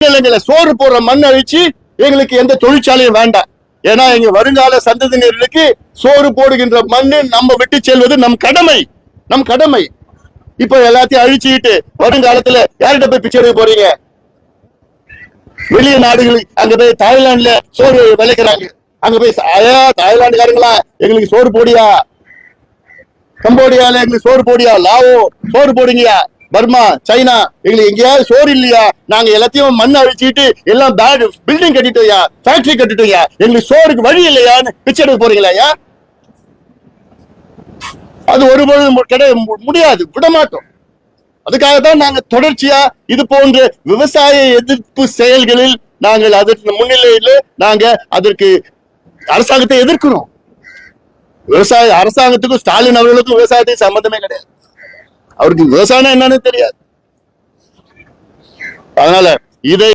நிலங்களை சோறு போடுற மண் அழிச்சு எங்களுக்கு எந்த தொழிற்சாலையும் வேண்டாம். ஏன்னா எங்க வருங்கால சந்ததியினர்களுக்கு சோறு போடுகின்ற மண்ணு நம்ம விட்டு செல்வது நம் கடமை. இப்ப எல்லாத்தையும் அழிச்சுக்கிட்டு வருங்காலத்துல யார்கிட்ட போய் பிச்சை எடுக்க போறீங்க? வெளிய நாடுகளுக்கு அங்க போய் தாய்லாந்துல சோறு விளைக்கிறாங்க. அங்க போய் தாய்லாந்துக்காரங்களா எங்களுக்கு சோறு போடியா, கம்போடியால எங்களுக்கு சோறு போடியா, லாவோ சோறு போடுங்கயா, பர்மா சைனா எங்களுக்கு எங்கேயாவது சோறு இல்லையா? நாங்க எல்லாத்தையும் மண் அழிச்சுட்டு எல்லாம் பில்டிங் கட்டிட்டோயா, ஃபேக்டரி கட்டிட்டோயா, எங்களுக்கு சோறுக்கு வழி இல்லையான்னு பிச்சை எடுக்க போறீங்களா? அது ஒருபொழுதும் முடியாது, விடமாட்டோம். அதுக்காகத்தான் நாங்க தொடர்ச்சியா இது போன்ற விவசாய எதிர்ப்பு செயல்களில் நாங்கள் அதற்கு முன்னிலையில நாங்க அதற்கு அரசாங்கத்தை எதிர்க்கிறோம். அரசாங்கத்துக்கும் ஸ்டாலின் அவர்களுக்கும் விவசாயத்துக்கு சம்பந்தமே கிடையாது. அவருக்கு விவசாயம் என்னன்னு தெரியாது. அதனால இதை